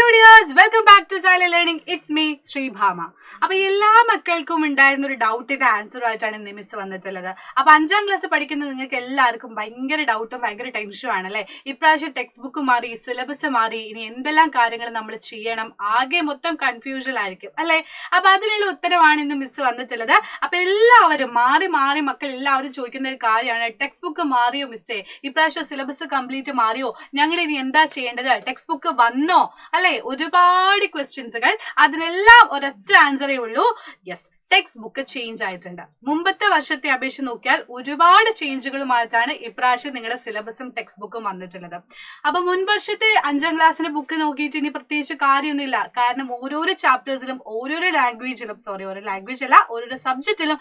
Hello dears, welcome back to Silent Learning. It's me, Sri Bhama. അപ്പോൾ എല്ലാ മക്കൾക്കും ഉണ്ടായിരുന്ന ഒരു ഡൗട്ടിന്റെ ആൻസർ ആയിട്ടാണ് ഇന്ന് മിസ് വന്നിട്ടുള്ളത്. അപ്പോൾ 5ാം ക്ലാസ് പഠിക്കുന്ന നിങ്ങൾക്ക് എല്ലാവർക്കും ഭയങ്കര ഡൗട്ടും ഭയങ്കര ടെൻഷനും ആണല്ലേ. ഇപ്രാവശ്യം ടെക്സ്റ്റ് ബുക്ക് മാറി, സിലബസ് മാറി, ഇനി എന്തെല്ലാം കാര്യങ്ങൾ നമ്മൾ ചെയ്യണം, ആകെ മൊത്തം കൺഫ്യൂഷൻ ആയിരിക്കും അല്ലേ. അപ്പോൾ അതിനുള്ള ഉത്തരവാണ് ഇന്ന് മിസ് വന്നിട്ടുള്ളത്. അപ്പോൾ എല്ലാവരും മാറി മക്കൾ എല്ലാവരും ചോദിക്കുന്ന ഒരു കാര്യമാണ്, ടെക്സ്റ്റ് ബുക്ക് മാറിയോ മിസ്സേ, ഇപ്രാവശ്യം സിലബസ് കംപ്ലീറ്റ് മാറിയോ, ഞങ്ങൾ ഇനി എന്താ ചെയ്യേണ്ടത്, ടെക്സ്റ്റ് ബുക്ക് വന്നോ അല്ലെ. ഒരുപാട് ക്വസ്റ്റ്യൻസുകൾ, അതിനെല്ലാം ഒരൊറ്റ ആൻസറേ ഉള്ളൂ, യെസ്, ടെക്സ്റ്റ് ബുക്ക് ചേഞ്ച് ആയിട്ടുണ്ട്. മുമ്പത്തെ വർഷത്തെ അപേക്ഷിച്ച് നോക്കിയാൽ ഒരുപാട് ചേഞ്ചുകളുമായിട്ടാണ് ഇപ്രാവശ്യം നിങ്ങളുടെ സിലബസും ടെക്സ്റ്റ് ബുക്കും വന്നിട്ടുള്ളത്. അപ്പൊ മുൻവർഷത്തെ 5ാം ക്ലാസ്സിന്റെ ബുക്ക് നോക്കിയിട്ട് ഇനി പ്രത്യേകിച്ച് കാര്യമൊന്നുമില്ല. കാരണം ഓരോരോ ചാപ്റ്റേഴ്സിലും ഓരോരോ സബ്ജക്റ്റിലും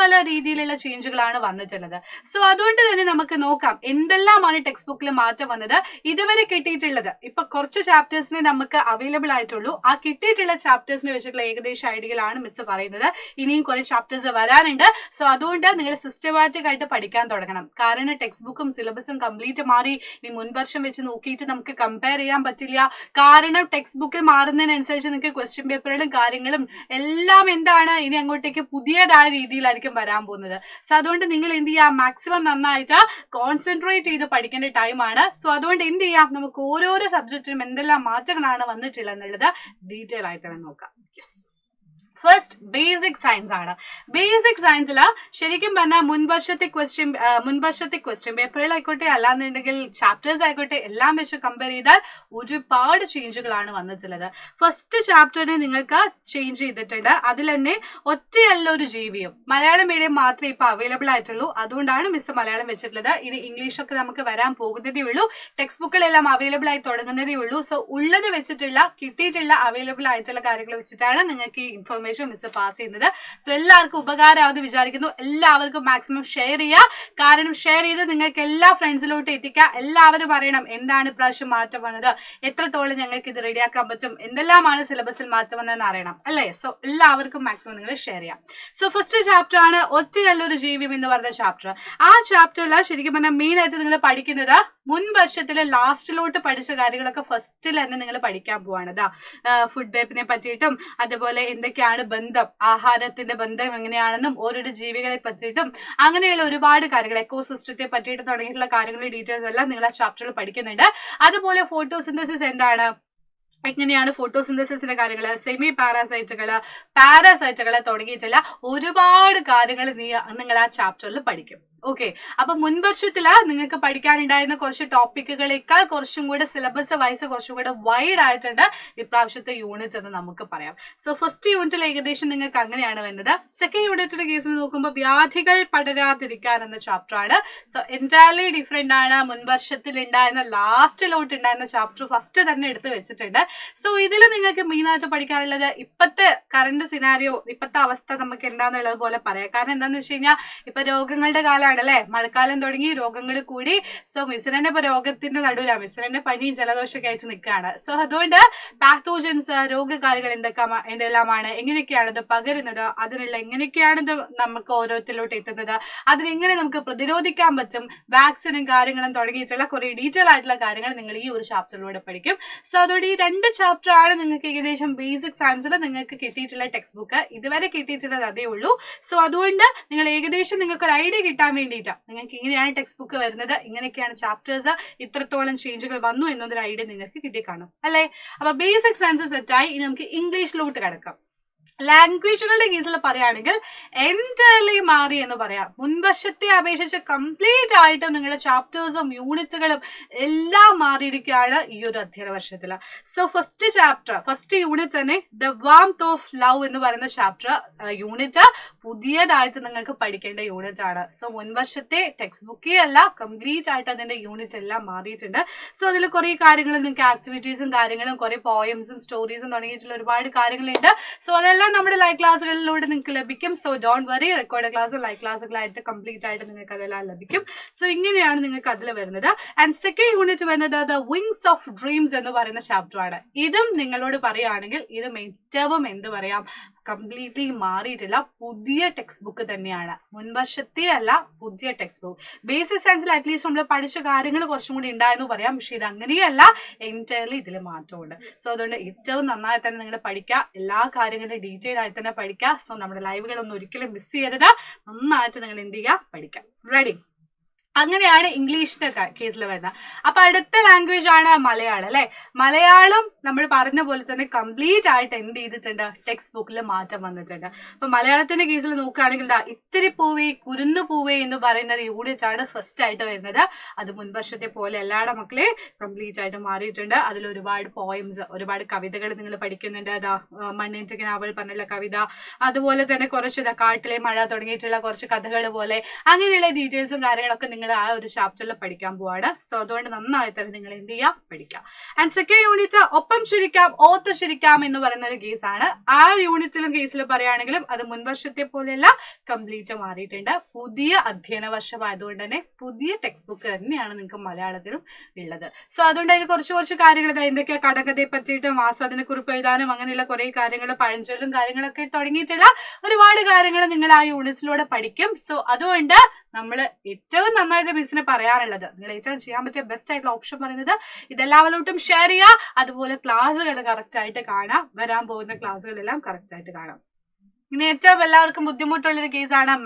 പല രീതിയിലുള്ള ചേഞ്ചുകളാണ് വന്നിട്ടുള്ളത്. സോ അതുകൊണ്ട് തന്നെ നമുക്ക് നോക്കാം എന്തെല്ലാമാണ് ടെക്സ്റ്റ് ബുക്കിൽ മാറ്റം വന്നത്. ഇതുവരെ കിട്ടിയിട്ടുള്ളത് ഇപ്പൊ കുറച്ച് ചാപ്റ്റേഴ്സിനെ നമുക്ക് അവൈലബിൾ ആയിട്ടുള്ളൂ. ആ കിട്ടിയിട്ടുള്ള ചാപ്റ്റേഴ്സിനെ വെച്ചിട്ടുള്ള ഏകദേശ ഐഡിയകളാണ് മിസ് പറയുന്നത്. ഇനിയും കുറെ ചാപ്റ്റേഴ്സ് വരാനുണ്ട്. സോ അതുകൊണ്ട് നിങ്ങൾ സിസ്റ്റമാറ്റിക് ആയിട്ട് പഠിക്കാൻ തുടങ്ങണം. കാരണം ടെക്സ്റ്റ് ബുക്കും സിലബസും കംപ്ലീറ്റ് മാറി. ഇനി മുൻവർഷം വെച്ച് നോക്കിയിട്ട് നമുക്ക് കമ്പയർ ചെയ്യാൻ പറ്റില്ല. കാരണം ടെക്സ്റ്റ് ബുക്ക് മാറുന്നതിനനുസരിച്ച് നിങ്ങൾക്ക് ക്വസ്റ്റ്യൻ പേപ്പറുകളും കാര്യങ്ങളും എല്ലാം എന്താണ് ഇനി അങ്ങോട്ടേക്ക് പുതിയതായ രീതിയിലായിരിക്കും വരാൻ പോകുന്നത്. സോ അതുകൊണ്ട് നിങ്ങൾ എന്ത് ചെയ്യാം, മാക്സിമം നന്നായിട്ട് കോൺസെൻട്രേറ്റ് ചെയ്ത് പഠിക്കേണ്ട ടൈമാണ്. സോ അതുകൊണ്ട് എന്ത് ചെയ്യാം, നമുക്ക് ഓരോരോ സബ്ജക്റ്റിനും എന്തെല്ലാം മാറ്റങ്ങളാണ് വന്നിട്ടുള്ളത് എന്നുള്ളത് ഡീറ്റെയിൽ ആയിട്ട് നോക്കാം. യെസ്, ഫസ്റ്റ് ബേസിക് സയൻസ് ആണ്. ബേസിക് സയൻസിൽ ശരിക്കും പറഞ്ഞാൽ മുൻവർഷത്തെ ക്വസ്റ്റ്യൻ പേപ്പറുകളായിക്കോട്ടെ അല്ലാന്നുണ്ടെങ്കിൽ ചാപ്റ്റേഴ്സ് ആയിക്കോട്ടെ എല്ലാം വെച്ച് കമ്പയർ ചെയ്താൽ ഒരുപാട് ചേഞ്ചുകളാണ് വന്നിട്ടുള്ളത്. ഫസ്റ്റ് ചാപ്റ്ററിനെ നിങ്ങൾക്ക് ചേഞ്ച് ചെയ്തിട്ടുണ്ട്. അതിൽ തന്നെ ഒറ്റയല്ല ഒരു ജീവിയും മലയാളം മീഡിയം മാത്രമേ ഇപ്പൊ അവൈലബിൾ ആയിട്ടുള്ളൂ. അതുകൊണ്ടാണ് മിസ് മലയാളം വെച്ചിട്ടുള്ളത്. ഇനി ഇംഗ്ലീഷൊക്കെ നമുക്ക് വരാൻ പോകുന്നതേ ഉള്ളൂ. ടെക്സ്റ്റ് ബുക്കുകളെല്ലാം അവൈലബിൾ ആയി തുടങ്ങുന്നതേ ഉള്ളൂ. സോ ഉള്ളത് വെച്ചിട്ടുള്ള കിട്ടിയിട്ടുള്ള അവൈലബിൾ ആയിട്ടുള്ള കാര്യങ്ങൾ വെച്ചിട്ടാണ് നിങ്ങൾക്ക് ഈ ഇൻഫർമേഷൻ മിസ് പാസ് ചെയ്യുന്നത്. സോ എല്ലാവർക്കും ഉപകാരമാണെന്ന് വിചാരിക്കുന്നു. എല്ലാവർക്കും മാക്സിമം ഷെയർ ചെയ്യുക. കാരണം ഷെയർ ചെയ്ത് നിങ്ങൾക്ക് എല്ലാ ഫ്രണ്ട്സിലോട്ട് എത്തിക്കുക. എല്ലാവരും പറയണം എന്താണ് ഇപ്രാവശ്യം മാറ്റം വന്നത്, എത്രത്തോളം ഞങ്ങൾക്ക് ഇത് റെഡിയാക്കാൻ പറ്റും, എന്തെല്ലാമാണ് സിലബസിൽ മാറ്റം വന്നതെന്ന് അറിയണം അല്ലേ. സോ എല്ലാവർക്കും മാക്സിമം നിങ്ങൾ ഷെയർ ചെയ്യാം. സോ ഫസ്റ്റ് ചാപ്റ്റർ ആണ് ഒറ്റയല്ലൊരു ജീവിയം എന്ന് പറയുന്ന ചാപ്റ്റർ. ആ ചാപ്റ്ററിൽ ശരിക്കും പറഞ്ഞാൽ മെയിൻ ആയിട്ട് നിങ്ങൾ പഠിക്കുന്നത് മുൻ വർഷത്തിലെ ലാസ്റ്റിലോട്ട് പഠിച്ച കാര്യങ്ങളൊക്കെ ഫസ്റ്റിൽ തന്നെ നിങ്ങൾ പഠിക്കാൻ പോവാണ്. ഫുഡ് വെബിനെ പറ്റിയിട്ടും അതുപോലെ എന്തൊക്കെയാണ് ബന്ധം, ആഹാരത്തിന്റെ ബന്ധം എങ്ങനെയാണെന്നും ഓരോരോ ജീവികളെ പറ്റിയിട്ടും അങ്ങനെയുള്ള ഒരുപാട് കാര്യങ്ങൾ, എക്കോസിസ്റ്റത്തെ പറ്റിയിട്ട് തുടങ്ങിയിട്ടുള്ള കാര്യങ്ങളുടെ ഡീറ്റെയിൽസ് എല്ലാം നിങ്ങൾ ആ ചാപ്റ്ററിൽ പഠിക്കുന്നുണ്ട്. അതുപോലെ ഫോട്ടോസിന്തസിസ് എന്താണ്, എങ്ങനെയാണ് ഫോട്ടോസിന്തസിസിന്റെ കാര്യങ്ങൾ, സെമി പാരാസൈറ്റുകള് തുടങ്ങിയിട്ടുള്ള ഒരുപാട് കാര്യങ്ങൾ നിങ്ങൾ ആ ചാപ്റ്ററിൽ പഠിക്കും. ഓക്കെ, അപ്പൊ മുൻവർഷത്തില് നിങ്ങൾക്ക് പഠിക്കാനുണ്ടായിരുന്ന കുറച്ച് ടോപ്പിക്കുകളേക്കാൾ കുറച്ചും കൂടെ സിലബസ് വൈസ് കുറച്ചും കൂടെ വൈഡ് ആയിട്ടുണ്ട് ഇപ്രാവശ്യത്തെ യൂണിറ്റ് എന്ന് നമുക്ക് പറയാം. സോ ഫസ്റ്റ് യൂണിറ്റിൽ ഏകദേശം നിങ്ങൾക്ക് അങ്ങനെയാണ് വരുന്നത്. സെക്കൻഡ് യൂണിറ്റിന്റെ കേസിൽ നോക്കുമ്പോൾ വ്യാധികൾ പടരാതിരിക്കാൻ എന്ന ചാപ്റ്റർ ആണ്. സോ എൻറ്റയർലി ഡിഫറെന്റ് ആണ്. മുൻവർഷത്തിൽ ഉണ്ടായിരുന്ന ലാസ്റ്റിലോട്ട് ഉണ്ടായിരുന്ന ചാപ്റ്റർ ഫസ്റ്റ് തന്നെ എടുത്ത് വെച്ചിട്ടുണ്ട്. സോ ഇതിൽ നിങ്ങൾക്ക് മെയിനായിട്ട് പഠിക്കാനുള്ളത് ഇപ്പത്തെ കറണ്ട് സിനാരിയോ, ഇപ്പത്തെ അവസ്ഥ നമുക്ക് എന്താന്നുള്ളത് പോലെ പറയാം. കാരണം എന്താന്ന് വെച്ച് കഴിഞ്ഞാൽ ഇപ്പൊ രോഗങ്ങളുടെ കാലം ല്ലേ, മഴക്കാലം തുടങ്ങി രോഗങ്ങൾ കൂടി. സോ മിസ്സിനെ ഇപ്പൊ രോഗത്തിന്റെ നടുവിലാണ്, മിസ്സിനെ പനിയും ജലദോഷമൊക്കെ ആയിട്ട് നിൽക്കുകയാണ്. സോ അതുകൊണ്ട് പാത്തോജൻസ്, രോഗകാരികൾ എന്തെല്ലാമാണ്, എങ്ങനെയൊക്കെയാണ് ഇത് പകരുന്നത്, അതിനുള്ള എങ്ങനെയൊക്കെയാണ് ഇത് നമുക്ക് ഓരോരുത്തരിലോട്ട് എത്തുന്നത്, അതിനെങ്ങനെ നമുക്ക് പ്രതിരോധിക്കാൻ പറ്റും, വാക്സിനും കാര്യങ്ങളും തുടങ്ങിയിട്ടുള്ള കുറെ ഡീറ്റെയിൽ ആയിട്ടുള്ള കാര്യങ്ങൾ നിങ്ങൾ ഈ ഒരു ചാപ്റ്ററിലൂടെ പഠിക്കും. സോ അതോടെ ഈ 2 ചാപ്റ്റർ ആണ് നിങ്ങൾക്ക് ഏകദേശം ബേസിക് സയൻസിൽ നിങ്ങൾക്ക് കിട്ടിയിട്ടുള്ള ടെക്സ്റ്റ് ബുക്ക്. ഇതുവരെ കിട്ടിയിട്ടുള്ളത് അതേ ഉള്ളൂ. സോ അതുകൊണ്ട് നിങ്ങൾ ഏകദേശം നിങ്ങൾക്ക് ഒരു ഐഡിയ കിട്ടാൻ വേണ്ടിയിട്ട് നിങ്ങൾക്ക് ഇങ്ങനെയാണ് ടെക്സ്റ്റ് ബുക്ക് വരുന്നത്, ഇങ്ങനെയൊക്കെയാണ് ചാപ്റ്റേഴ്സ്, ഇത്രത്തോളം ചേഞ്ചുകൾ വന്നു എന്നൊരു ഐഡിയ നിങ്ങൾക്ക് കിട്ടിക്കാണും അല്ലെ. അപ്പൊ ബേസിക് സയൻസ് സെറ്റായി. ഇനി നമുക്ക് ഇംഗ്ലീഷിലോട്ട് കിടക്കാം. ലാംഗ്വേജുകളുടെ കേസിൽ പറയുകയാണെങ്കിൽ എൻറ്റയർലി മാറി എന്ന് പറയാം. മുൻവർഷത്തെ അപേക്ഷിച്ച് കംപ്ലീറ്റ് ആയിട്ട് നിങ്ങളുടെ ചാപ്റ്റേഴ്സും യൂണിറ്റുകളും എല്ലാം മാറിയിരിക്കുകയാണ് ഈ ഒരു അധ്യയന വർഷത്തിൽ. സോ ഫസ്റ്റ് യൂണിറ്റ് തന്നെ ദ വാംത്ത് ഓഫ് ലവ് എന്ന് പറയുന്ന യൂണിറ്റ് പുതിയതായിട്ട് നിങ്ങൾക്ക് പഠിക്കേണ്ട യൂണിറ്റ് ആണ്. സോ മുൻവർഷത്തെ ടെക്സ്റ്റ് ബുക്കേ അല്ല, കംപ്ലീറ്റ് ആയിട്ട് അതിന്റെ യൂണിറ്റ് എല്ലാം മാറിയിട്ടുണ്ട്. സോ അതിൽ കുറെ കാര്യങ്ങൾ നിങ്ങൾക്ക് ആക്ടിവിറ്റീസും കാര്യങ്ങളും കുറെ പോയംസും സ്റ്റോറീസും തുടങ്ങിയിട്ടുള്ള ഒരുപാട് കാര്യങ്ങളുണ്ട്. സോ അതെല്ലാം നമ്മുടെ ലൈവ് ക്ലാസ്സുകളിലൂടെ നിങ്ങൾക്ക് ലഭിക്കും. So don't worry, record class live ക്ലാസ്സുകളായിട്ട് കംപ്ലീറ്റ് ആയിട്ട് നിങ്ങൾക്ക് അതെല്ലാം ലഭിക്കും. സോ ഇങ്ങനെയാണ് നിങ്ങൾക്ക് അതിൽ വരുന്നത്. ആൻഡ് സെക്കൻഡ് യൂണിറ്റ് വരുന്നത് ദ വിങ്സ് ഓഫ് ഡ്രീംസ് എന്ന് പറയുന്ന ചാപ്റ്റർ ആണ്. ഇതും നിങ്ങളോട് പറയുകയാണെങ്കിൽ ഇത് ഏറ്റവും എന്ത് പറയാം കംപ്ലീറ്റ്ലി മാറിയിട്ടുള്ള പുതിയ ടെക്സ്റ്റ് ബുക്ക് തന്നെയാണ്. മുൻവർഷത്തെ അല്ല, പുതിയ ടെക്സ്റ്റ് ബുക്ക്. ബേസിക് സയൻസിൽ അറ്റ്ലീസ്റ്റ് നമ്മൾ പഠിച്ച കാര്യങ്ങൾ കുറച്ചും കൂടി ഉണ്ടായെന്ന് പറയാം. പക്ഷെ ഇത് അങ്ങനെയല്ല, എൻറ്റയർലി ഇതിൽ മാറ്റമുണ്ട്. സോ അതുകൊണ്ട് ഏറ്റവും നന്നായി തന്നെ നിങ്ങൾ പഠിക്കുക, എല്ലാ കാര്യങ്ങളും ഡീറ്റെയിൽ ആയി തന്നെ പഠിക്കുക. സോ നമ്മുടെ ലൈവുകളൊന്നും ഒരിക്കലും മിസ് ചെയ്യരുത്. നന്നായിട്ട് നിങ്ങൾ എന്ത് ചെയ്യുക, പഠിക്കാം. റെഡി? അങ്ങനെയാണ് ഇംഗ്ലീഷിന്റെ കേസിൽ വരുന്നത്. അപ്പൊ അടുത്ത ലാംഗ്വേജ് ആണ് മലയാളം അല്ലെ. മലയാളം നമ്മൾ പറഞ്ഞ പോലെ തന്നെ കംപ്ലീറ്റ് ആയിട്ട് എന്ത് ചെയ്തിട്ടുണ്ട്, ടെക്സ്റ്റ് ബുക്കിൽ മാറ്റം വന്നിട്ടുണ്ട്. അപ്പൊ മലയാളത്തിന്റെ കേസിൽ നോക്കുകയാണെങ്കിൽ ഇത്തിരി പൂവേ കുരുന്നു പൂവേ എന്ന് പറയുന്ന ഒരു യൂണിറ്റ് ആണ് ഫസ്റ്റ് ആയിട്ട് വരുന്നത്. അത് മുൻവർഷത്തെ പോലെ എല്ലാവരുടെ മക്കളെ കംപ്ലീറ്റ് ആയിട്ട് മാറിയിട്ടുണ്ട്. അതിൽ ഒരുപാട് പോയിംസ്, ഒരുപാട് കവിതകൾ നിങ്ങൾ പഠിക്കുന്നുണ്ട്. മണ്ണിന്റെ നാവൽ പറഞ്ഞുള്ള കവിത, അതുപോലെ തന്നെ കുറച്ച് കാട്ടിലെ മഴ തുടങ്ങിയിട്ടുള്ള കുറച്ച് കഥകൾ പോലെ അങ്ങനെയുള്ള ഡീറ്റെയിൽസും കാര്യങ്ങളൊക്കെ നിങ്ങൾ ആ ഒരു ചാപ്റ്ററിൽ പഠിക്കാൻ പോവാണ്. സോ അതുകൊണ്ട് നന്നായി തന്നെ നിങ്ങൾ എന്ത് ചെയ്യാം, പഠിക്കാം. ആൻഡ് സെക്കൻഡ് യൂണിറ്റ് ഒപ്പം ചിരിക്കാം ഓർത്ത് ചിരിക്കാം എന്ന് പറയുന്ന ഒരു കേസാണ്. ആ യൂണിറ്റിലും കേസിൽ പറയുകയാണെങ്കിലും അത് മുൻവർഷത്തെ പോലെയല്ല, കംപ്ലീറ്റ് മാറിയിട്ടുണ്ട്. പുതിയ അധ്യയന വർഷമായതുകൊണ്ട് തന്നെ പുതിയ ടെക്സ്റ്റ് ബുക്ക് തന്നെയാണ് നിങ്ങൾക്ക് മലയാളത്തിലും ഉള്ളത്. സോ അതുകൊണ്ട് അതിൽ കുറച്ച് കാര്യങ്ങൾ എന്തൊക്കെയാ, കടകഥയെ പറ്റിയിട്ടും ആസ്വാദനക്കുറിപ്പ് എഴുതാനും അങ്ങനെയുള്ള കുറെ കാര്യങ്ങൾ, പഴഞ്ചൊല്ലും കാര്യങ്ങളൊക്കെ തുടങ്ങിയിട്ടുള്ള ഒരുപാട് കാര്യങ്ങൾ നിങ്ങൾ ആ യൂണിറ്റിലൂടെ പഠിക്കും. സോ അതുകൊണ്ട് നമ്മൾ ഏറ്റവും നന്നായിട്ട് മിസ്സിന് പറയാറുള്ളത്, നിങ്ങൾ ഏറ്റവും ചെയ്യാൻ പറ്റിയ ബെസ്റ്റ് ആയിട്ടുള്ള ഓപ്ഷൻ പറയുന്നത് ഇതെല്ലാവരോട്ടും ഷെയർ ചെയ്യുക. അതുപോലെ ക്ലാസ്സുകൾ കറക്റ്റ് ആയിട്ട് കാണാം, വരാൻ പോകുന്ന ക്ലാസ്സുകളെല്ലാം കറക്റ്റ് ആയിട്ട് കാണാം. ഇനി ഏറ്റവും എല്ലാവർക്കും ബുദ്ധിമുട്ടുള്ളൊരു കേസാണ്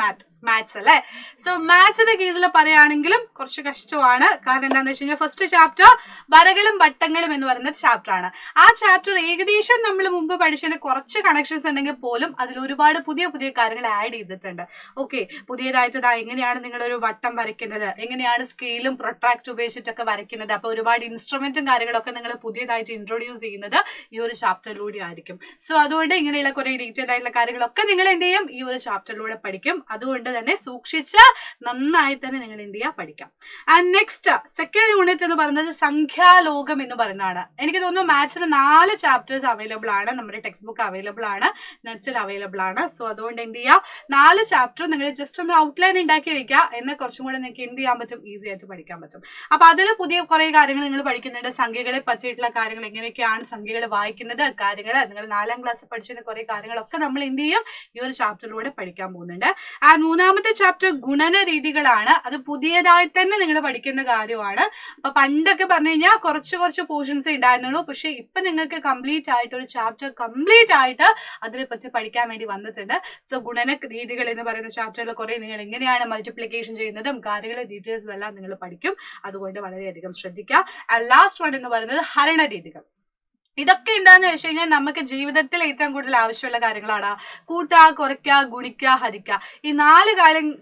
മാത്സ് അല്ലെ. സോ മാത്സിന്റെ കേസിൽ പറയുകയാണെങ്കിലും കുറച്ച് കഷ്ടമാണ്. കാരണം എന്താണെന്ന് വെച്ച് കഴിഞ്ഞാൽ ഫസ്റ്റ് ചാപ്റ്റർ വരകളും വട്ടങ്ങളും എന്ന് പറയുന്ന ചാപ്റ്റർ ആണ്. ആ ചാപ്റ്റർ ഏകദേശം നമ്മൾ മുമ്പ് പഠിച്ചതിന് കുറച്ച് കണക്ഷൻസ് ഉണ്ടെങ്കിൽ പോലും അതിൽ ഒരുപാട് പുതിയ കാര്യങ്ങൾ ആഡ് ചെയ്തിട്ടുണ്ട്. ഓക്കെ, പുതിയതായിട്ട് എങ്ങനെയാണ് നിങ്ങളൊരു വട്ടം വരയ്ക്കുന്നത്, എങ്ങനെയാണ് സ്കെയിലും പ്രൊട്രാക്ട് ഉപയോഗിച്ചിട്ടൊക്കെ വരയ്ക്കുന്നത്. അപ്പൊ ഒരുപാട് ഇൻസ്ട്രുമെന്റും കാര്യങ്ങളൊക്കെ നിങ്ങൾ പുതിയതായിട്ട് ഇൻട്രൊഡ്യൂസ് ചെയ്യുന്നത് ഈ ഒരു ചാപ്റ്ററിലൂടെ ആയിരിക്കും. സോ അതുകൊണ്ട് ഇങ്ങനെയുള്ള കുറെ ഡീറ്റെയിൽ ആയിട്ടുള്ള കാര്യങ്ങളൊക്കെ നിങ്ങൾ എന്ത് ചെയ്യും, ഈ ഒരു ചാപ്റ്ററിലൂടെ പഠിക്കും. അതുകൊണ്ട് തന്നെ സൂക്ഷിച്ച് നന്നായി തന്നെ നിങ്ങൾ എന്ത് ചെയ്യുക, പഠിക്കാം. ആൻഡ് നെക്സ്റ്റ് സെക്കൻഡ് യൂണിറ്റ് എന്ന് പറയുന്നത് സംഖ്യാലോകം എന്ന് പറയുന്നതാണ്. എനിക്ക് തോന്നുന്നു മാത്സിന് 4 ചാപ്റ്റേഴ്സ് അവൈലബിൾ ആണ്, നമ്മുടെ ടെക്സ്റ്റ് ബുക്ക് അവൈലബിൾ ആണ്, നെറ്റിൽ അവൈലബിൾ ആണ്. സോ അതുകൊണ്ട് എന്ത് ചെയ്യുക, 4 ചാപ്റ്റർ നിങ്ങൾ ജസ്റ്റ് ഒന്ന് ഔട്ട്ലൈൻ ഉണ്ടാക്കി വെക്കുക, എന്നാൽ കുറച്ചും കൂടെ നിങ്ങൾക്ക് എന്ത് ചെയ്യാൻ പറ്റും, ഈസി ആയിട്ട് പഠിക്കാൻ പറ്റും. അപ്പൊ അതിൽ പുതിയ കുറെ കാര്യങ്ങൾ നിങ്ങൾ പഠിക്കുന്നുണ്ട്. സംഖ്യകളെ പറ്റിയിട്ടുള്ള കാര്യങ്ങൾ, എങ്ങനെയൊക്കെയാണ് സംഖ്യകൾ വായിക്കുന്നത്, കാര്യങ്ങൾ നിങ്ങൾ 4ാം ക്ലാസ് പഠിച്ചിരുന്ന കുറെ കാര്യങ്ങളൊക്കെ നമ്മൾ എന്ത് ചെയ്യും, ഈ ഒരു ചാപ്റ്ററിലൂടെ പഠിക്കാൻ പോകുന്നുണ്ട്. ആൻഡ് മൂന്നാമത്തെ ചാപ്റ്റർ ഗുണന രീതികളാണ്. അത് പുതിയതായി തന്നെ നിങ്ങൾ പഠിക്കുന്ന കാര്യമാണ്. അപ്പൊ പണ്ടൊക്കെ പറഞ്ഞു കഴിഞ്ഞാൽ കുറച്ച് പോർഷൻസ് ഉണ്ടായിരുന്നുള്ളൂ. പക്ഷെ ഇപ്പൊ നിങ്ങൾക്ക് കംപ്ലീറ്റ് ആയിട്ട് ഒരു ചാപ്റ്റർ കംപ്ലീറ്റ് ആയിട്ട് അതിനെ പറ്റി പഠിക്കാൻ വേണ്ടി വന്നിട്ടുണ്ട്. സോ ഗുണന രീതികൾ എന്ന് പറയുന്ന ചാപ്റ്ററിൽ കുറെ നിങ്ങൾ എങ്ങനെയാണ് മൾട്ടിപ്ലിക്കേഷൻ ചെയ്യുന്നതും കാര്യങ്ങളും ഡീറ്റെയിൽസും എല്ലാം നിങ്ങൾ പഠിക്കും. അതുകൊണ്ട് വളരെയധികം ശ്രദ്ധിക്കുക. ലാസ്റ്റ് വൺ എന്ന് പറയുന്നത് ഹരണ രീതികൾ. ഇതൊക്കെ എന്താന്ന് വെച്ച് കഴിഞ്ഞാൽ നമുക്ക് ജീവിതത്തിൽ ഏറ്റവും കൂടുതൽ ആവശ്യമുള്ള കാര്യങ്ങളാണ്. കൂട്ടുക, കുറയ്ക്കുക, ഗുണിക്കുക, ഹരിക്കുക. ഈ 4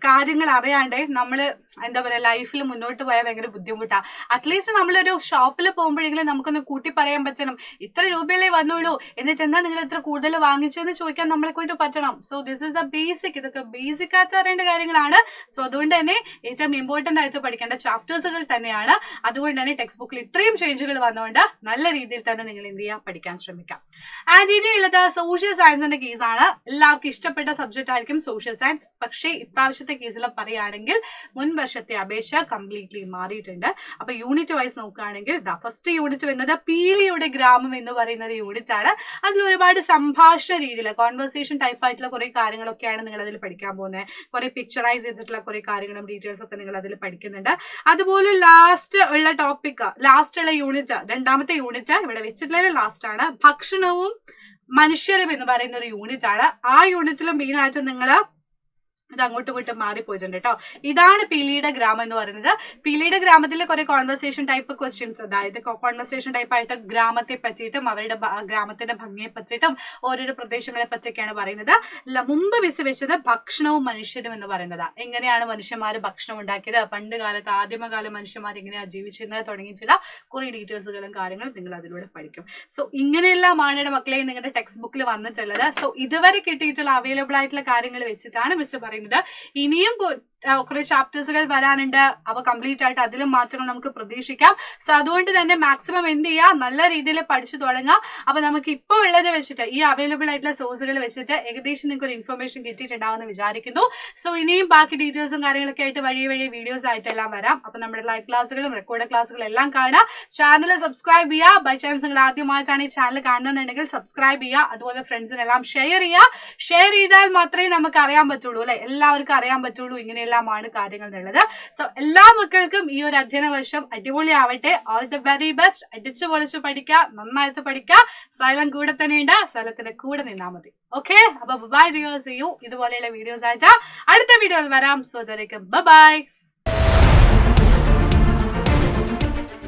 കാര്യങ്ങൾ അറിയാണ്ട് നമ്മള് എന്താ പറയാ ലൈഫിൽ മുന്നോട്ട് പോയാൽ ഭയങ്കര ബുദ്ധിമുട്ടാണ്. അറ്റ്ലീസ്റ്റ് നമ്മളൊരു ഷോപ്പിൽ പോകുമ്പോഴെങ്കിലും നമുക്കൊന്ന് കൂട്ടി പറയാൻ പറ്റണം, ഇത്ര രൂപയിലേ വന്നുള്ളൂ, എന്നിട്ട് എന്താ നിങ്ങൾ ഇത്ര കൂടുതൽ വാങ്ങിച്ചതെന്ന് ചോദിക്കാൻ നമ്മളെ കൊണ്ട് പറ്റണം. So this is the basic. ഇതൊക്കെ ബേസിക് ആയിട്ട് അറിയേണ്ട കാര്യങ്ങളാണ്. സോ അതുകൊണ്ട് തന്നെ ഏറ്റവും ഇമ്പോർട്ടന്റ് ആയിട്ട് പഠിക്കേണ്ട ചാപ്റ്റേഴ്സുകൾ തന്നെയാണ്. അതുകൊണ്ട് തന്നെ ടെക്സ്റ്റ് ബുക്കിൽ ഇത്രയും ചേഞ്ചുകൾ വന്നുകൊണ്ട് നല്ല രീതിയിൽ തന്നെ നിങ്ങൾ എന്ത് ചെയ്യുക, പഠിക്കാൻ ശ്രമിക്കാം. ആൻഡ് ഇനിയുള്ളത് സോഷ്യൽ സയൻസിന്റെ കേസാണ്. എല്ലാവർക്കും ഇഷ്ടപ്പെട്ട സബ്ജക്റ്റ് ആയിരിക്കും സോഷ്യൽ സയൻസ്. പക്ഷേ ഇപ്രാവശ്യത്തെ കേസിൽ പറയുകയാണെങ്കിൽ മുൻവർഷത്തെ അപേക്ഷ കംപ്ലീറ്റ്ലി മാറിയിട്ടുണ്ട്. അപ്പൊ യൂണിറ്റ് വൈസ് നോക്കുകയാണെങ്കിൽ ഫസ്റ്റ് യൂണിറ്റ് വരുന്നത് പീലിയുടെ ഗ്രാമം എന്ന് പറയുന്ന ഒരു യൂണിറ്റ് ആണ്. അതിൽ ഒരുപാട് സംഭാഷണ രീതിയിൽ കോൺവെർസേഷൻ ടൈപ്പ് ആയിട്ടുള്ള കുറെ കാര്യങ്ങളൊക്കെയാണ് നിങ്ങൾ അതിൽ പഠിക്കാൻ പോകുന്നത്. കുറെ പിക്ചറൈസ് ചെയ്തിട്ടുള്ള കുറെ കാര്യങ്ങളും ഡീറ്റെയിൽസ് ഒക്കെ നിങ്ങൾ അതിൽ പഠിക്കുന്നുണ്ട്. അതുപോലെ ലാസ്റ്റ് ഉള്ള ടോപ്പിക്, ലാസ്റ്റ് ഉള്ള യൂണിറ്റ്, 2ാമത്തെ യൂണിറ്റ് ഇവിടെ വെച്ചിട്ടുള്ള ലാസ്റ്റ് ആണ്, ഭക്ഷണവും മനുഷ്യരും എന്ന് പറയുന്ന ഒരു യൂണിറ്റ് ആണ്. ആ യൂണിറ്റിൽ മെയിൻ ആയിട്ട് നിങ്ങൾ ഇത് അങ്ങോട്ടും ഇങ്ങോട്ടും മാറിപ്പോയിട്ടുണ്ട് കേട്ടോ. ഇതാണ് പീലിയുടെ ഗ്രാമം എന്ന് പറയുന്നത്. പീലിയുടെ ഗ്രാമത്തിൽ കുറെ കോൺവെർസേഷൻ ടൈപ്പ് ക്വസ്റ്റ്യൻസ്, അതായത് കോൺവെർസേഷൻ ടൈപ്പ് ആയിട്ട് ഗ്രാമത്തെ പറ്റിയിട്ടും അവരുടെ ഗ്രാമത്തിന്റെ ഭംഗിയെ പറ്റിയിട്ടും ഓരോരോ പ്രദേശങ്ങളെ പറ്റിയൊക്കെയാണ് പറയുന്നത്. മുമ്പ് വെച്ചത് ഭക്ഷണവും മനുഷ്യരും എന്ന് പറയുന്നത്. എങ്ങനെയാണ് മനുഷ്യന്മാർ ഭക്ഷണം ഉണ്ടാക്കിയത്, പണ്ട് കാലത്ത് ആദിമകാല മനുഷ്യന്മാർ എങ്ങനെയാണ് ജീവിച്ചിരുന്നത് തുടങ്ങിയിട്ടുള്ള കുറെ ഡീറ്റെയിൽസുകളും കാര്യങ്ങളും നിങ്ങൾ അതിലൂടെ പഠിക്കും. സോ ഇങ്ങനെയെല്ലാമാണ് മക്കളെ നിങ്ങളുടെ ടെക്സ്റ്റ് ബുക്കിൽ വന്നിട്ടുള്ളത്. സോ ഇതുവരെ കിട്ടിയിട്ടുള്ള അവൈലബിൾ ആയിട്ടുള്ള കാര്യങ്ങൾ വെച്ചിട്ടാണ് മിസ് പറയുന്നത്. ഇനിയും കുറെ ചാപ്റ്റേഴ്സുകൾ വരാനുണ്ട്. അവ കംപ്ലീറ്റ് ആയിട്ട് അതിലും മാറ്റങ്ങൾ നമുക്ക് പ്രതീക്ഷിക്കാം. സോ അതുകൊണ്ട് തന്നെ മാക്സിമം എന്ത് ചെയ്യുക, നല്ല രീതിയിൽ പഠിച്ചു തുടങ്ങാം. അപ്പൊ നമുക്ക് ഇപ്പോൾ ഉള്ളത് വെച്ചിട്ട്, ഈ അവൈലബിൾ ആയിട്ടുള്ള സോഴ്സുകൾ വെച്ചിട്ട് ഏകദേശം നിങ്ങൾക്ക് ഒരു ഇൻഫർമേഷൻ കിട്ടിയിട്ടുണ്ടാവുമെന്ന് വിചാരിക്കുന്നു. സോ ഇനിയും ബാക്കി ഡീറ്റെയിൽസും കാര്യങ്ങളൊക്കെ ആയിട്ട് വഴി വീഡിയോസ് ആയിട്ടെല്ലാം വരാം. അപ്പൊ നമ്മുടെ ലൈവ് ക്ലാസ്സുകളും റെക്കോർഡ് ക്ലാസ്സുകളും എല്ലാം കാണാം. ചാനൽ സബ്സ്ക്രൈബ് ചെയ്യുക. ബൈ ചാൻസ് നിങ്ങൾ ആദ്യമായിട്ടാണ് ഈ ചാനൽ കാണുന്നുണ്ടെങ്കിൽ സബ്സ്ക്രൈബ് ചെയ്യുക. അതുപോലെ ഫ്രണ്ട്സിനെല്ലാം ഷെയർ ചെയ്യുക. ഷെയർ ചെയ്താൽ മാത്രമേ നമുക്ക് അറിയാൻ പറ്റുള്ളൂ, അല്ലെ, എല്ലാവർക്കും അറിയാൻ പറ്റുള്ളൂ ഇങ്ങനെയെല്ലാമാണ് കാര്യങ്ങൾ എന്നുള്ളത്. സോ എല്ലാ മക്കൾക്കും ഈ ഒരു അധ്യയന വർഷം അടിപൊളിയാവട്ടെ. All the very best. അടിച്ചു പൊളിച്ചു പഠിക്കുക, നന്നായിട്ട് പഠിക്കുക. സൈലം കൂടെ തന്നെ ഉണ്ട്, സൈലത്തിന്റെ കൂടെ നിന്നാൽ മതി. ഓക്കെ, അപ്പൊ ബൈ ഡിയേഴ്സ്. ഇതുപോലെയുള്ള വീഡിയോസ് ആയിട്ട് അടുത്ത വീഡിയോയിൽ വരാം. So by.